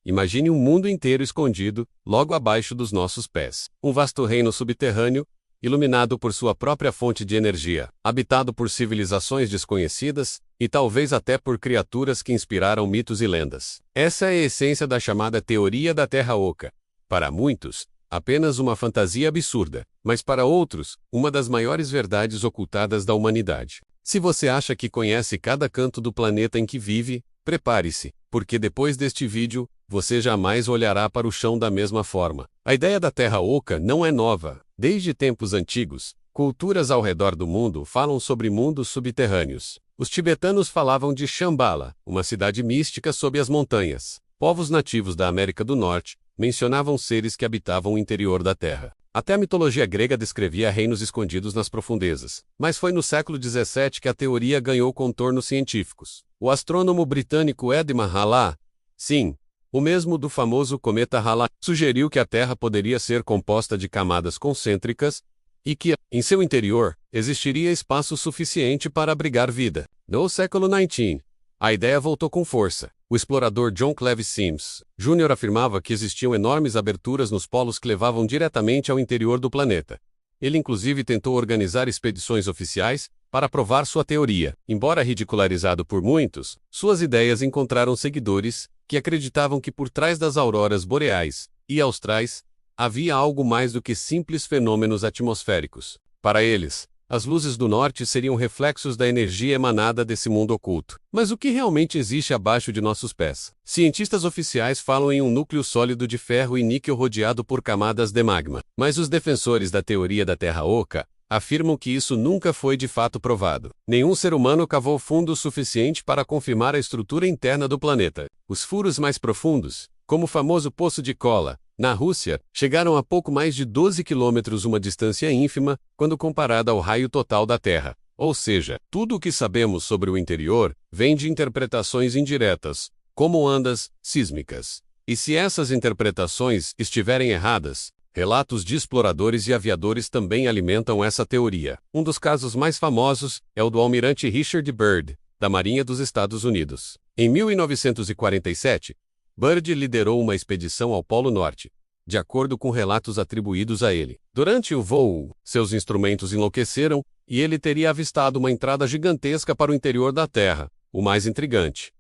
Imagine um mundo inteiro escondido, logo abaixo dos nossos pés. Um vasto reino subterrâneo, iluminado por sua própria fonte de energia, habitado por civilizações desconhecidas, e talvez até por criaturas que inspiraram mitos e lendas. Essa é a essência da chamada teoria da Terra Oca. Para muitos, apenas uma fantasia absurda, mas para outros, uma das maiores verdades ocultadas da humanidade. Se você acha que conhece cada canto do planeta em que vive, prepare-se, porque depois deste vídeo, você jamais olhará para o chão da mesma forma. A ideia da Terra Oca não é nova. Desde tempos antigos, culturas ao redor do mundo falam sobre mundos subterrâneos. Os tibetanos falavam de Shambhala, uma cidade mística sob as montanhas. Povos nativos da América do Norte mencionavam seres que habitavam o interior da Terra. Até a mitologia grega descrevia reinos escondidos nas profundezas. Mas foi no século XVII que a teoria ganhou contornos científicos. O astrônomo britânico Edmund Halley, sim, o mesmo do famoso cometa Halley, sugeriu que a Terra poderia ser composta de camadas concêntricas e que, em seu interior, existiria espaço suficiente para abrigar vida. No século XIX, a ideia voltou com força. O explorador John Cleves Sims, Jr. afirmava que existiam enormes aberturas nos polos que levavam diretamente ao interior do planeta. Ele inclusive tentou organizar expedições oficiais para provar sua teoria. Embora ridicularizado por muitos, suas ideias encontraram seguidores que acreditavam que por trás das auroras boreais e austrais havia algo mais do que simples fenômenos atmosféricos. Para eles, as luzes do norte seriam reflexos da energia emanada desse mundo oculto. Mas o que realmente existe abaixo de nossos pés? Cientistas oficiais falam em um núcleo sólido de ferro e níquel rodeado por camadas de magma. Mas os defensores da teoria da Terra Oca afirmam que isso nunca foi de fato provado. Nenhum ser humano cavou fundo o suficiente para confirmar a estrutura interna do planeta. Os furos mais profundos, como o famoso Poço de Kola, na Rússia, chegaram a pouco mais de 12 quilômetros, uma distância ínfima, quando comparada ao raio total da Terra. Ou seja, tudo o que sabemos sobre o interior vem de interpretações indiretas, como ondas sísmicas. E se essas interpretações estiverem erradas, relatos de exploradores e aviadores também alimentam essa teoria. Um dos casos mais famosos é o do almirante Richard Byrd, da Marinha dos Estados Unidos. Em 1947, Byrd liderou uma expedição ao Polo Norte, de acordo com relatos atribuídos a ele. Durante o voo, seus instrumentos enlouqueceram e ele teria avistado uma entrada gigantesca para o interior da Terra, o mais intrigante.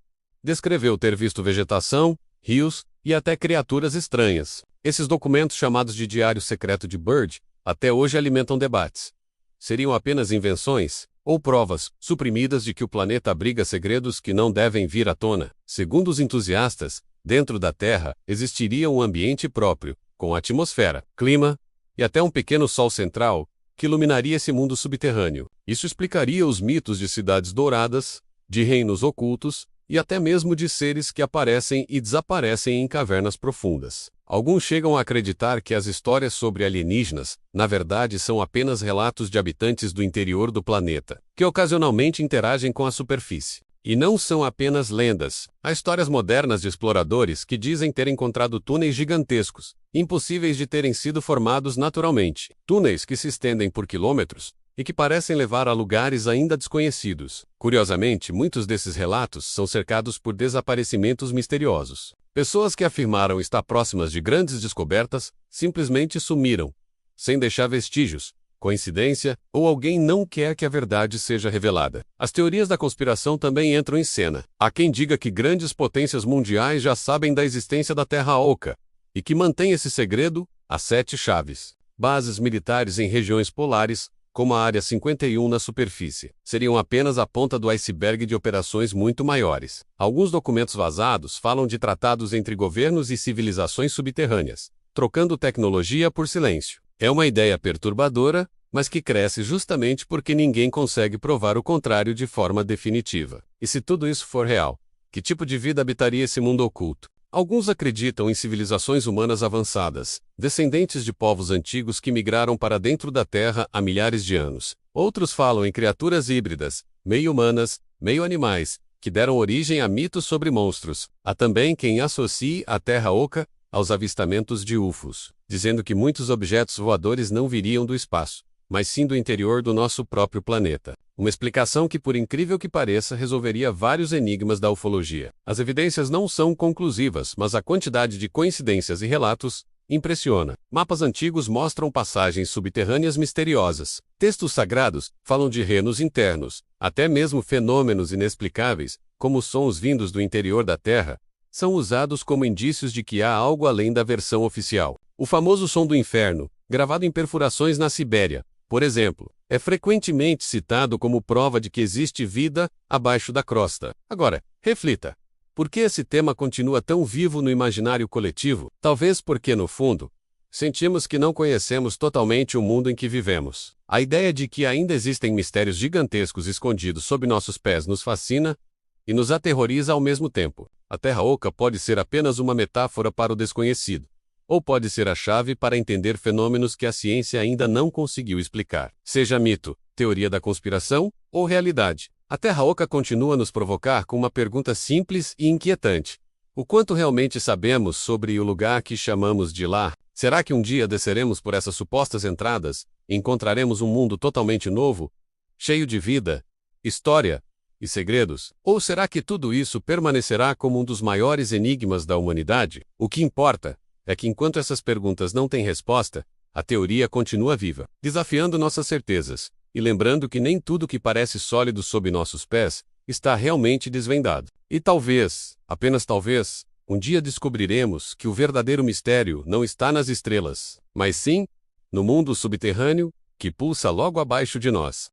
Descreveu ter visto vegetação, rios e até criaturas estranhas. Esses documentos, chamados de Diário Secreto de Byrd, até hoje alimentam debates. Seriam apenas invenções ou provas suprimidas de que o planeta abriga segredos que não devem vir à tona? Segundo os entusiastas, dentro da Terra existiria um ambiente próprio, com atmosfera, clima e até um pequeno sol central que iluminaria esse mundo subterrâneo. Isso explicaria os mitos de cidades douradas, de reinos ocultos e até mesmo de seres que aparecem e desaparecem em cavernas profundas. Alguns chegam a acreditar que as histórias sobre alienígenas, na verdade, são apenas relatos de habitantes do interior do planeta, que ocasionalmente interagem com a superfície. E não são apenas lendas. Há histórias modernas de exploradores que dizem ter encontrado túneis gigantescos, impossíveis de terem sido formados naturalmente. Túneis que se estendem por quilômetros e que parecem levar a lugares ainda desconhecidos. Curiosamente, muitos desses relatos são cercados por desaparecimentos misteriosos. Pessoas que afirmaram estar próximas de grandes descobertas simplesmente sumiram, sem deixar vestígios. Coincidência, ou alguém não quer que a verdade seja revelada. As teorias da conspiração também entram em cena. Há quem diga que grandes potências mundiais já sabem da existência da Terra Oca, e que mantém esse segredo a 7 chaves. Bases militares em regiões polares, como a Área 51 na superfície, seriam apenas a ponta do iceberg de operações muito maiores. Alguns documentos vazados falam de tratados entre governos e civilizações subterrâneas, trocando tecnologia por silêncio. É uma ideia perturbadora, mas que cresce justamente porque ninguém consegue provar o contrário de forma definitiva. E se tudo isso for real, que tipo de vida habitaria esse mundo oculto? Alguns acreditam em civilizações humanas avançadas, descendentes de povos antigos que migraram para dentro da Terra há milhares de anos. Outros falam em criaturas híbridas, meio humanas, meio animais, que deram origem a mitos sobre monstros. Há também quem associe a Terra Oca aos avistamentos de UFOs, dizendo que muitos objetos voadores não viriam do espaço, mas sim do interior do nosso próprio planeta. Uma explicação que, por incrível que pareça, resolveria vários enigmas da ufologia. As evidências não são conclusivas, mas a quantidade de coincidências e relatos impressiona. Mapas antigos mostram passagens subterrâneas misteriosas. Textos sagrados falam de reinos internos. Até mesmo fenômenos inexplicáveis, como sons vindos do interior da Terra, são usados como indícios de que há algo além da versão oficial. O famoso som do inferno, gravado em perfurações na Sibéria, por exemplo, é frequentemente citado como prova de que existe vida abaixo da crosta. Agora, reflita. Por que esse tema continua tão vivo no imaginário coletivo? Talvez porque, no fundo, sentimos que não conhecemos totalmente o mundo em que vivemos. A ideia de que ainda existem mistérios gigantescos escondidos sob nossos pés nos fascina e nos aterroriza ao mesmo tempo. A Terra Oca pode ser apenas uma metáfora para o desconhecido, ou pode ser a chave para entender fenômenos que a ciência ainda não conseguiu explicar. Seja mito, teoria da conspiração ou realidade, a Terra Oca continua a nos provocar com uma pergunta simples e inquietante. O quanto realmente sabemos sobre o lugar que chamamos de lar? Será que um dia desceremos por essas supostas entradas e encontraremos um mundo totalmente novo, cheio de vida, história e segredos? Ou será que tudo isso permanecerá como um dos maiores enigmas da humanidade? O que importa é que enquanto essas perguntas não têm resposta, a teoria continua viva, desafiando nossas certezas, e lembrando que nem tudo que parece sólido sob nossos pés está realmente desvendado. E talvez, apenas talvez, um dia descobriremos que o verdadeiro mistério não está nas estrelas, mas sim no mundo subterrâneo que pulsa logo abaixo de nós.